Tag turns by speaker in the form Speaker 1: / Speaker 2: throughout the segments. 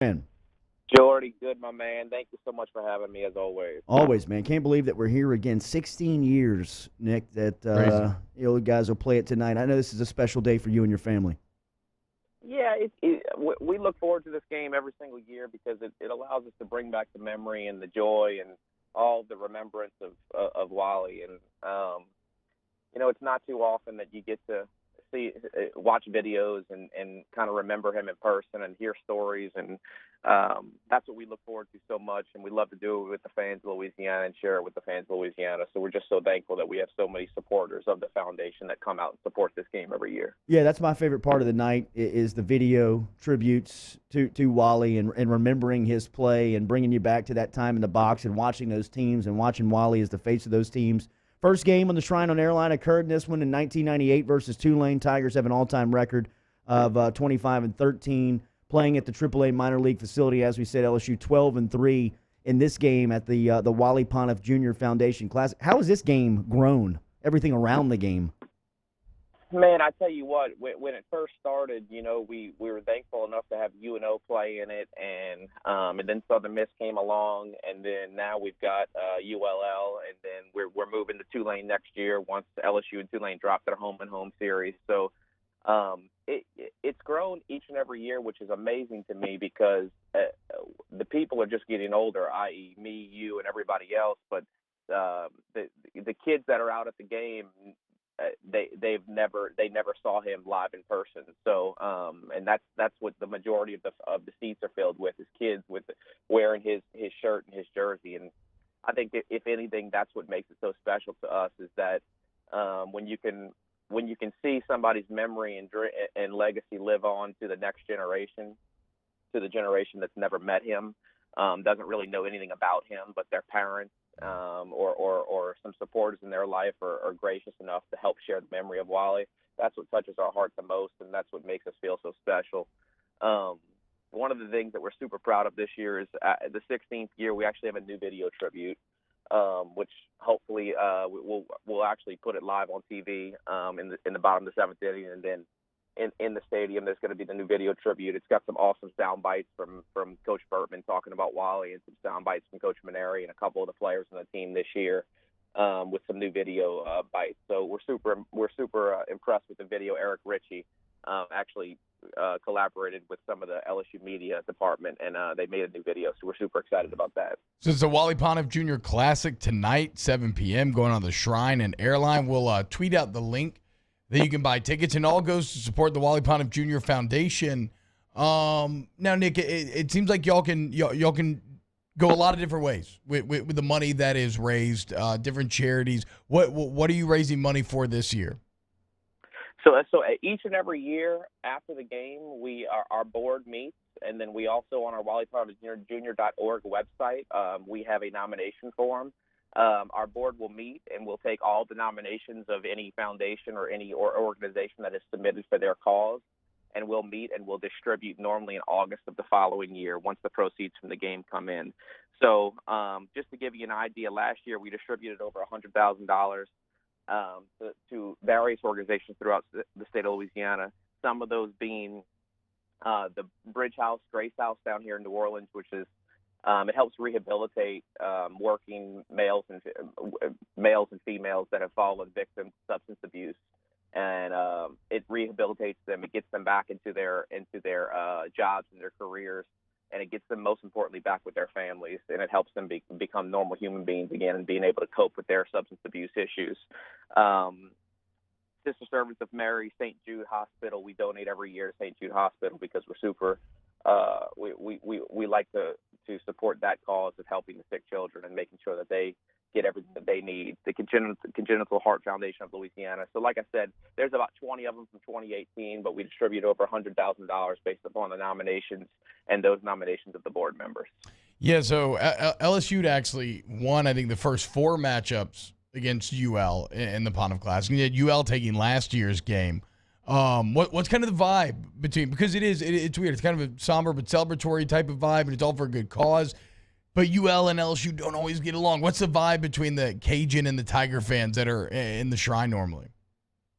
Speaker 1: Man,
Speaker 2: Jordy, good, my man. Thank you so much for having me, as always.
Speaker 1: always, man. Can't believe that we're here again. 16 years, Nick, that
Speaker 3: Crazy.
Speaker 1: you guys will play it tonight. I know this is a special day for you and your family.
Speaker 2: Yeah, we look forward to this game every single year because it allows us to bring back the memory and the joy and all the remembrance of Wally. And it's not too often that you get to see watch videos and kind of remember him in person and hear stories, and that's what we look forward to so much, and we love to do it with the fans of Louisiana and share it with the fans of Louisiana. So we're just so thankful that we have so many supporters of the foundation that come out and support this game every year.
Speaker 1: Yeah, that's my favorite part of the night is the video tributes to Wally and remembering his play and bringing you back to that time in the box and watching those teams and watching Wally as the face of those teams. First game on the Shrine on Airline occurred in this one in 1998 versus Tulane. Tigers have an all-time record of 25-13, playing at the AAA minor league facility. As we said, LSU 12-3 in this game at the Wally Pontiff Jr. Foundation Classic. How has this game grown? Everything around the game.
Speaker 2: Man, I tell you what, when it first started, we were thankful enough to have UNO play in it, and then Southern Miss came along, and then now we've got ULL, and then we're moving to Tulane next year once LSU and Tulane drop their home and home series. So it's grown each and every year, which is amazing to me because the people are just getting older, i.e., me, you, and everybody else, but the kids that are out at the game. They never saw him live in person. So and that's what the majority of the seats are filled with is kids with wearing his shirt and his jersey. And I think if anything, that's what makes it so special to us is that when you can see somebody's memory and legacy live on to the next generation, to the generation that's never met him, doesn't really know anything about him, but their parents or some supporters in their life are gracious enough to help share the memory of Wally. That's what touches our heart the most, and that's what makes us feel so special. One of the things that we're super proud of this year is the 16th year we actually have a new video tribute, which hopefully we'll actually put it live on TV in the bottom of the seventh inning, and then in the stadium, there's going to be the new video tribute. It's got some awesome sound bites from Coach Burtman talking about Wally and some sound bites from Coach Maneri and a couple of the players on the team this year with some new video bites. So we're super impressed with the video. Eric Ritchie actually collaborated with some of the LSU media department, and they made a new video. So we're super excited about that.
Speaker 3: So it's the Wally Pontiff Jr. Classic tonight, 7 p.m., going on the Shrine and Airline. We'll tweet out the link that you can buy tickets, and all goes to support the Wally Pontiff Jr. Foundation. Now, Nick, it seems like y'all can go a lot of different ways with the money that is raised, different charities. What are you raising money for this year?
Speaker 2: So each and every year after the game, our board meets, and then we also on our WallyPontiffJr.org website, we have a nomination form. Our board will meet and we'll take all the nominations of any foundation or any organization that is submitted for their cause, and we'll meet and we'll distribute normally in August of the following year once the proceeds from the game come in. So just to give you an idea, last year we distributed over $100,000 to various organizations throughout the state of Louisiana, some of those being the Bridge House, Grace House down here in New Orleans, which is it helps rehabilitate working males and females that have fallen victim to substance abuse, and it rehabilitates them. It gets them back into their jobs and their careers, and it gets them most importantly back with their families, and it helps them become normal human beings again and being able to cope with their substance abuse issues. Sister Servants of Mary, St. Jude Hospital, we donate every year to St. Jude Hospital because we're super we like to support that cause of helping the sick children and making sure that they get everything that they need. The Congenital Heart Foundation of Louisiana. So like I said, there's about 20 of them from 2018, but we distribute over $100,000 based upon the nominations and those nominations of the board members.
Speaker 3: Yeah, so LSU actually won, I think, the first 4 matchups against UL in the Pontiff Classic. And yet UL taking last year's game. What's kind of the vibe between, because it's weird. It's kind of a somber but celebratory type of vibe, and it's all for a good cause. But UL and LSU don't always get along. What's the vibe between the Cajun and the Tiger fans that are in the Shrine normally?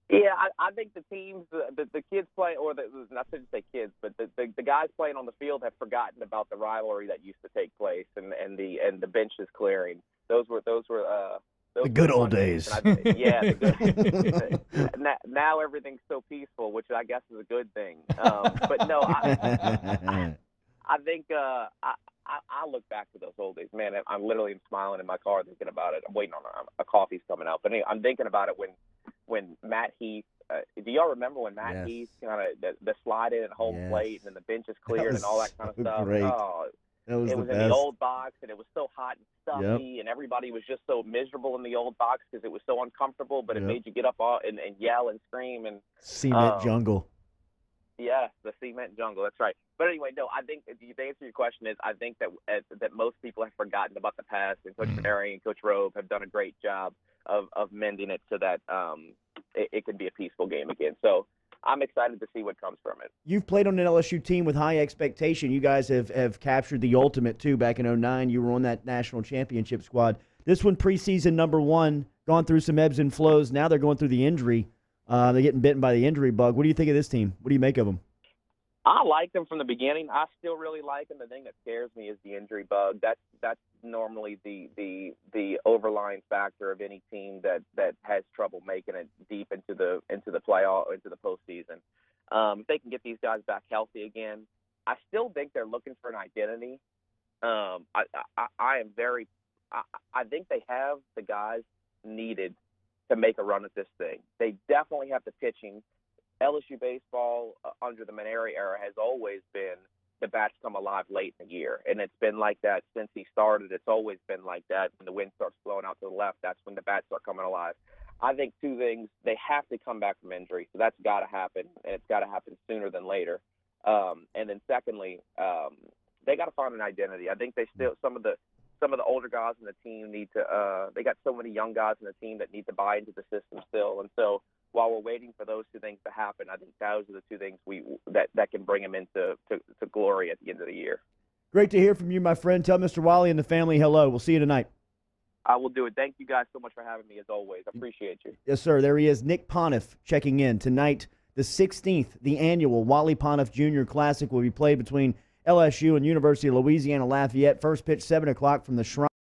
Speaker 2: Yeah, I think the teams, the kids play, or I shouldn't say kids, but the guys playing on the field have forgotten about the rivalry that used to take place and the benches clearing. Those were
Speaker 1: The good old days.
Speaker 2: Yeah, the good. Now everything's so peaceful, which I guess is a good thing. But no, I think I look back to those old days. Man, I'm literally smiling in my car thinking about it. I'm waiting on a coffee's coming out, but anyway, I'm thinking about it when Matt Heath. Do y'all remember when Matt Heath kind of the slide in at home plate and then the bench is cleared and all that kind of stuff?
Speaker 1: Great.
Speaker 2: Oh, it was in the old box and it was so hot and stuffy and everybody was just so miserable in the old box because it was so uncomfortable, but it made you get up and yell and scream and
Speaker 1: cement jungle.
Speaker 2: Yeah, the cement jungle. That's right. But anyway, no, I think the answer to your question is I think that most people have forgotten about the past, and Coach Maneri and Coach Rove have done a great job of mending it so that it can be a peaceful game again. So I'm excited to see what comes from it.
Speaker 1: You've played on an LSU team with high expectation. You guys have captured the ultimate, too. Back in 2009, you were on that national championship squad. This one, preseason number 1, gone through some ebbs and flows. Now they're going through the injury. They're getting bitten by the injury bug. What do you think of this team? What do you make of them?
Speaker 2: I liked them from the beginning. I still really like them. The thing that scares me is the injury bug. That's normally the overlying factor of any team that has trouble making it deep into the playoff, into the postseason. If they can get these guys back healthy again, I still think they're looking for an identity. I think they have the guys needed to make a run at this thing. They definitely have the pitching. LSU baseball under the Maneri era has always been the bats come alive late in the year, and it's been like that since he started. It's always been like that. When the wind starts blowing out to the left, that's when the bats start coming alive. I think two things: they have to come back from injury, so that's got to happen, and it's got to happen sooner than later. And then secondly, they got to find an identity. I think they still some of the older guys in the team need to. They got so many young guys in the team that need to buy into the system still, and so. While we're waiting for those two things to happen, I think those are the two things that can bring them into glory at the end of the year.
Speaker 1: Great to hear from you, my friend. Tell Mr. Wally and the family hello. We'll see you tonight.
Speaker 2: I will do it. Thank you guys so much for having me, as always. I appreciate you.
Speaker 1: Yes, sir. There he is, Nick Pontiff, checking in. Tonight, the 16th, the annual Wally Pontiff Jr. Classic will be played between LSU and University of Louisiana Lafayette. First pitch, 7 o'clock from the Shrine.